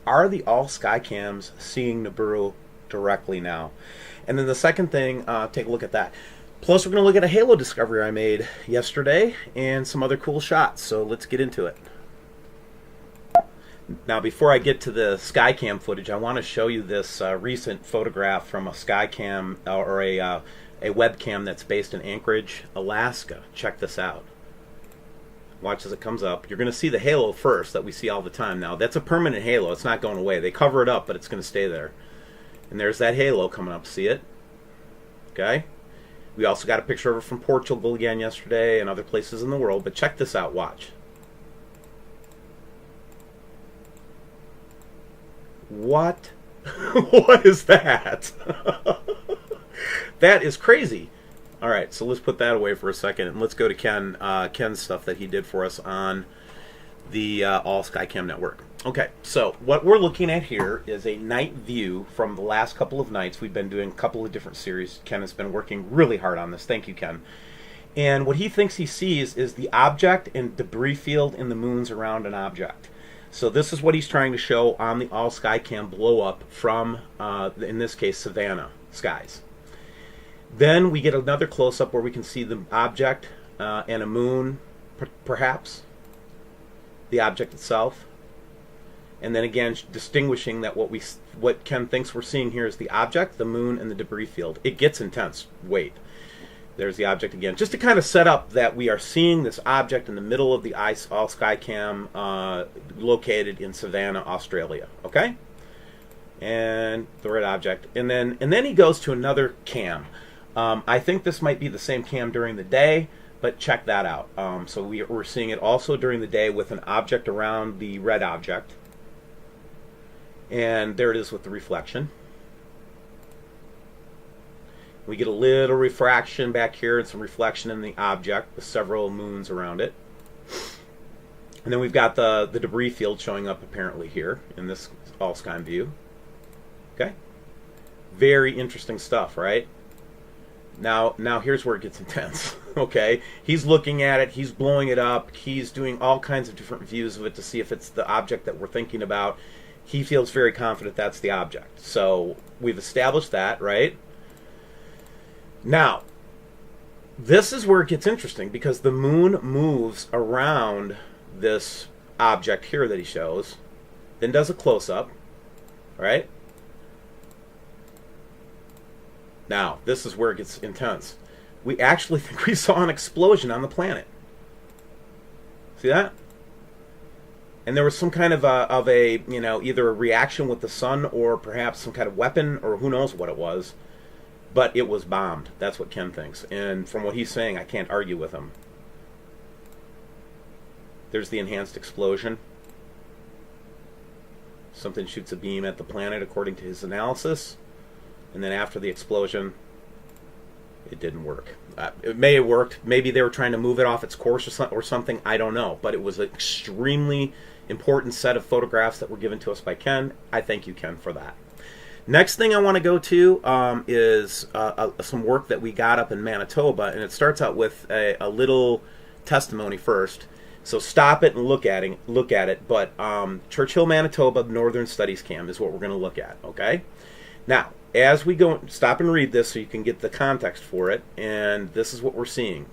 Are the ALLSKYCAMs seeing Nibiru directly now? And then the second thing, take a look at that. Plus, we're going to look at a halo discovery I made yesterday and some other cool shots. So let's get into it. Now, before I get to the SkyCam footage, I want to show you this recent photograph from a SkyCam or a webcam that's based in Anchorage, Alaska. Check this out. Watch as it comes up. You're going to see the halo first that we see all the time. Now, that's a permanent halo. It's not going away. They cover it up, but it's going to stay there. And there's that halo coming up. See it? Okay? We also got a picture of it from Portugal again yesterday and other places in the world. But check this out. Watch. What? What is that? That is crazy. All right, so let's put that away for a second, and let's go to Ken's stuff that he did for us on the ALLSKYCAM network. Okay, so what we're looking at here is a night view from the last couple of nights. We've been doing a couple of different series. Ken has been working really hard on this. Thank you, Ken. And what he thinks he sees is the object and debris field in the moons around an object. So this is what he's trying to show on the ALLSKYCAM blow up from, in this case, Savannah skies. Then we get another close-up where we can see the object and a moon, perhaps, the object itself. And then again, distinguishing that what Ken thinks we're seeing here is the object, the moon, and the debris field. It gets intense. Wait. There's the object again. Just to kind of set up that we are seeing this object in the middle of the ALLSKYCAM located in Savannah, Australia. Okay? And the red object. And then he goes to another cam. I think this might be the same cam during the day, but check that out. So we're seeing it also during the day with an object around the red object. And there it is with the reflection. We get a little refraction back here and some reflection in the object with several moons around it. And then we've got the debris field showing up apparently here in this ALLSKYCAM view. Okay? Very interesting stuff, right? Now here's where it gets intense. Okay, he's looking at it, he's blowing it up, he's doing all kinds of different views of it to see if it's the object that we're thinking about. He feels very confident that's the object. So we've established that, right? Now, this is where it gets interesting because the moon moves around this object here that he shows, then does a close-up, right? Now, this is where it gets intense. We actually think we saw an explosion on the planet. See that? And there was some kind of a either a reaction with the sun or perhaps some kind of weapon or who knows what it was. But it was bombed. That's what Ken thinks. And from what he's saying, I can't argue with him. There's the enhanced explosion. Something shoots a beam at the planet according to his analysis. And then after the explosion, it didn't work. It may have worked. Maybe they were trying to move it off its course or something. I don't know. But it was an extremely important set of photographs that were given to us by Ken. I thank you, Ken, for that. Next thing I want to go to is some work that we got up in Manitoba. And it starts out with a little testimony first. So stop it and look at it. But Churchill, Manitoba, Northern Studies Cam is what we're going to look at. Okay? Now, as we go, stop and read this so you can get the context for it. And this is what we're seeing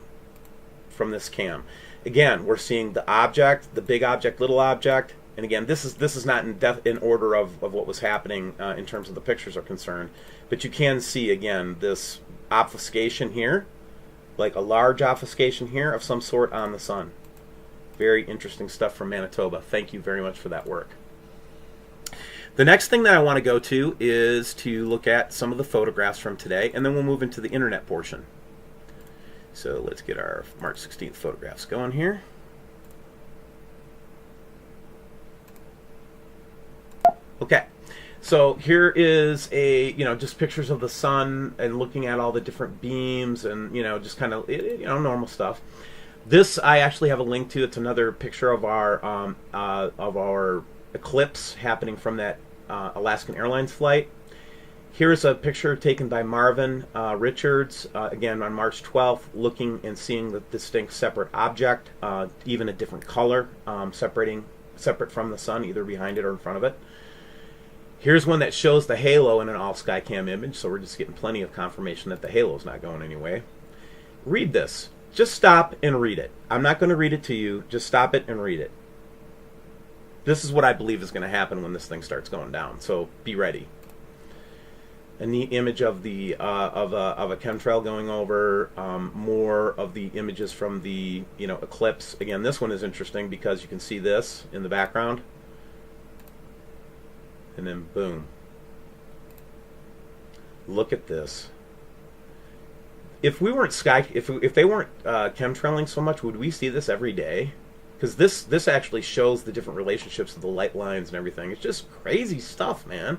from this cam. Again, we're seeing the object, the big object, little object. And again, this is not in order of what was happening in terms of the pictures are concerned. But you can see, again, this obfuscation here, like a large obfuscation here of some sort on the sun. Very interesting stuff from Manitoba. Thank you very much for that work. The next thing that I want to go to is to look at some of the photographs from today, and then we'll move into the internet portion. So let's get our March 16th photographs going here. Okay, so here is just pictures of the sun and looking at all the different beams and just kind of normal stuff. This I actually have a link to. It's another picture of our eclipse happening from that Alaskan Airlines flight. Here's a picture taken by Marvin Richards, again on March 12th, looking and seeing the distinct separate object, even a different color, separate from the sun, either behind it or in front of it. Here's one that shows the halo in an ALLSKYCAM image, so we're just getting plenty of confirmation that the halo's not going anyway. Read this. Just stop and read it. I'm not going to read it to you. Just stop it and read it. This is what I believe is going to happen when this thing starts going down, so be ready. A neat image of the of a chemtrail going over. More of the images from the eclipse. Again, this one is interesting because you can see this in the background, and then boom. Look at this. If we weren't if they weren't chemtrailing so much, would we see this every day? Because this actually shows the different relationships of the light lines and everything. It's just crazy stuff, man.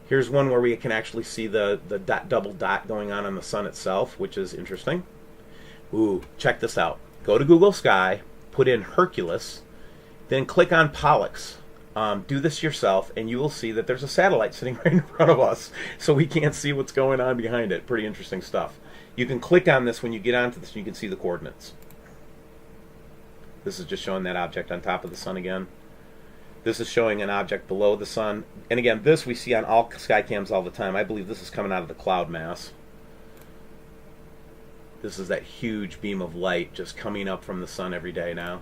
Here's one where we can actually see the double dot going on the sun itself, which is interesting. Ooh, check this out. Go to Google Sky, put in Hercules, then click on Pollux. Do this yourself, and you will see that there's a satellite sitting right in front of us, so we can't see what's going on behind it. Pretty interesting stuff. You can click on this when you get onto this, and you can see the coordinates. This is just showing that object on top of the sun again. This is showing an object below the sun. And again, this we see on all SkyCams all the time. I believe this is coming out of the cloud mass. This is that huge beam of light just coming up from the sun every day now.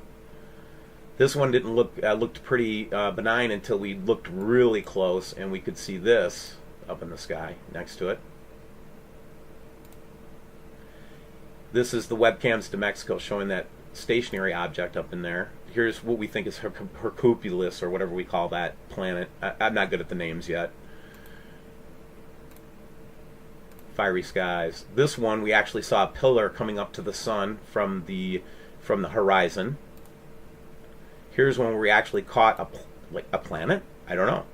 This one didn't looked pretty benign until we looked really close and we could see this up in the sky next to it. This is the webcams to Mexico showing that stationary object up in there. Here's what we think is Hercules, or whatever we call that planet. I'm not good at the names yet. Fiery skies. This one we actually saw a pillar coming up to the sun from the horizon. Here's one where we actually caught a planet. I don't know.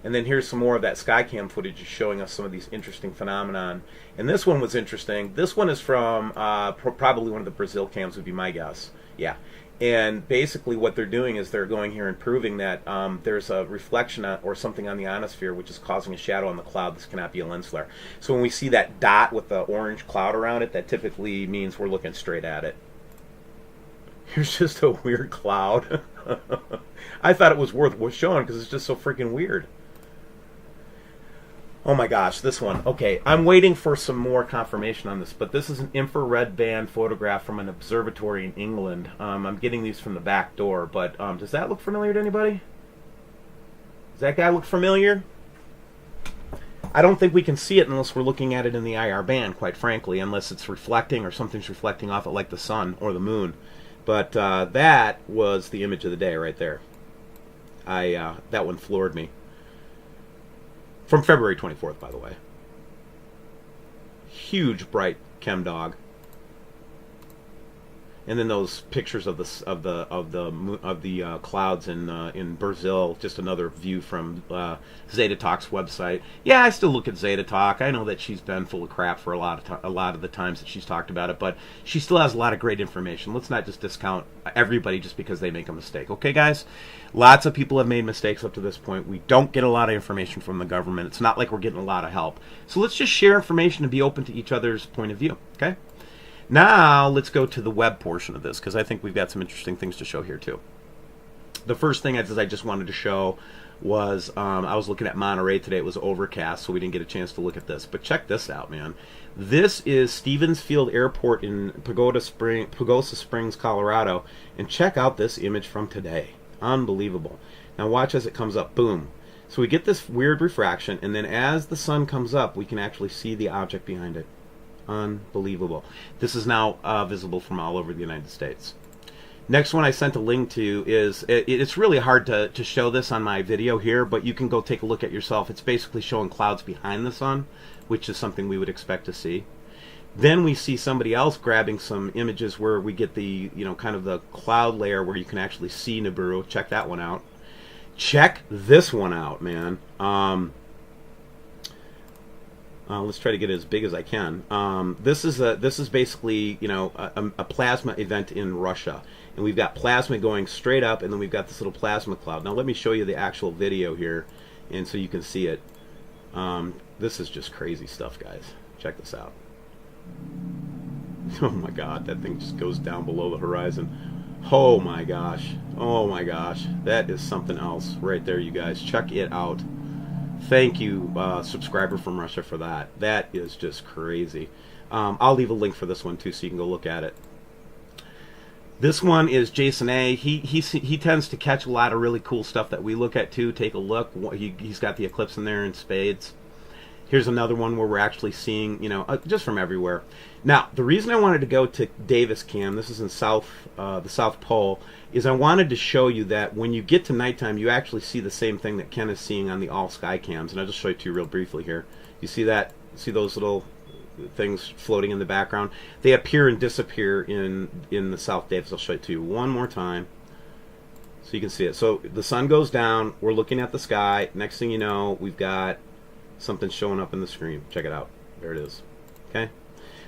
And then here's some more of that SkyCam footage showing us some of these interesting phenomenon. And this one was interesting. This one is from probably one of the Brazil cams would be my guess. Yeah. And basically what they're doing is they're going here and proving that there's a reflection or something on the ionosphere which is causing a shadow on the cloud. This cannot be a lens flare. So when we see that dot with the orange cloud around it, that typically means we're looking straight at it. Here's just a weird cloud. I thought it was worth showing because it's just so freaking weird. Oh my gosh, this one. Okay, I'm waiting for some more confirmation on this, but this is an infrared band photograph from an observatory in England. I'm getting these from the back door, but does that look familiar to anybody? Does that guy look familiar? I don't think we can see it unless we're looking at it in the IR band, quite frankly, unless it's reflecting or something's reflecting off it like the sun or the moon. But that was the image of the day right there. That one floored me. From February 24th, by the way. Huge, bright chem dog. And then those pictures of the clouds in Brazil. Just another view from Zeta Talk's website. Yeah, I still look at Zeta Talk. I know that she's been full of crap for a lot of the times that she's talked about it, but she still has a lot of great information. Let's not just discount everybody just because they make a mistake. Okay, guys? Lots of people have made mistakes up to this point. We don't get a lot of information from the government. It's not like we're getting a lot of help. So let's just share information and be open to each other's point of view. Okay? Now, let's go to the web portion of this, because I think we've got some interesting things to show here, too. The first thing I just wanted to show was, I was looking at Monterey today. It was overcast, so we didn't get a chance to look at this. But check this out, man. This is Stevens Field Airport in Pagosa Springs, Colorado. And check out this image from today. Unbelievable. Now, watch as it comes up. Boom. So we get this weird refraction, and then as the sun comes up, we can actually see the object behind it. Unbelievable. This is now visible from all over the United States. Next one I sent a link to is, it's really hard to show this on my video here, but you can go take a look at yourself. It's basically showing clouds behind the sun, which is something we would expect to see. Then we see somebody else grabbing some images where we get the, kind of the cloud layer where you can actually see Nibiru. Check that one out. Check this one out, man. Let's try to get it as big as I can. This is basically a plasma event in Russia, and we've got plasma going straight up, and then we've got this little plasma cloud. Now let me show you the actual video here, and so you can see it. This is just crazy stuff, guys. Check this out. Oh my God, that thing just goes down below the horizon. Oh my gosh. Oh my gosh. That is something else right there, you guys. Check it out. Thank you, subscriber from Russia, for that. That is just crazy. I'll leave a link for this one too, so you can go look at it. This one is Jason A. He tends to catch a lot of really cool stuff that we look at too. Take a look. He's got the Eclipse in there in spades. Here's another one where we're actually seeing, you know, just from everywhere. Now, the reason I wanted to go to WSCAM, this is in the South Pole, is I wanted to show you that when you get to nighttime, you actually see the same thing that Ken is seeing on the ALLSKYCAMs. And I'll just show it to you real briefly here. You see that? See those little things floating in the background? They appear and disappear in the South Davis. I'll show it to you one more time so you can see it. So the sun goes down. We're looking at the sky. Next thing you know, we've got something showing up in the screen. Check it out. There it is. Okay,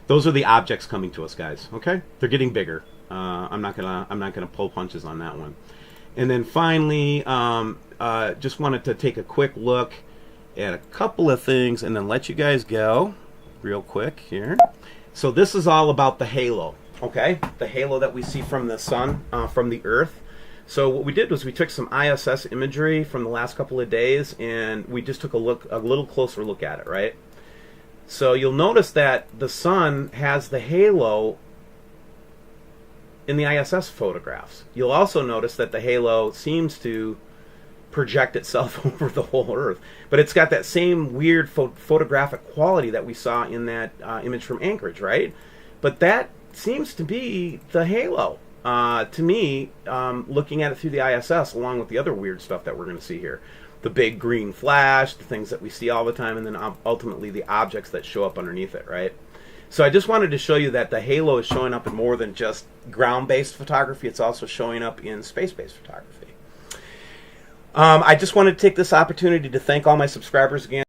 those are the objects coming to us, guys. Okay, they're getting bigger. I'm not gonna pull punches on that one. And then finally, just wanted to take a quick look at a couple of things and then let you guys go real quick here. So this is all about the halo. Okay, the halo that we see from the sun, from the Earth. So what we did was we took some ISS imagery from the last couple of days, and we just took a little closer look at it, right? So you'll notice that the sun has the halo in the ISS photographs. You'll also notice that the halo seems to project itself over the whole Earth, but it's got that same weird photographic quality that we saw in that image from Anchorage, right? But that seems to be the halo. To me, looking at it through the ISS, along with the other weird stuff that we're going to see here. The big green flash, the things that we see all the time, and then ultimately the objects that show up underneath it, right? So I just wanted to show you that the halo is showing up in more than just ground-based photography. It's also showing up in space-based photography. I just wanted to take this opportunity to thank all my subscribers again.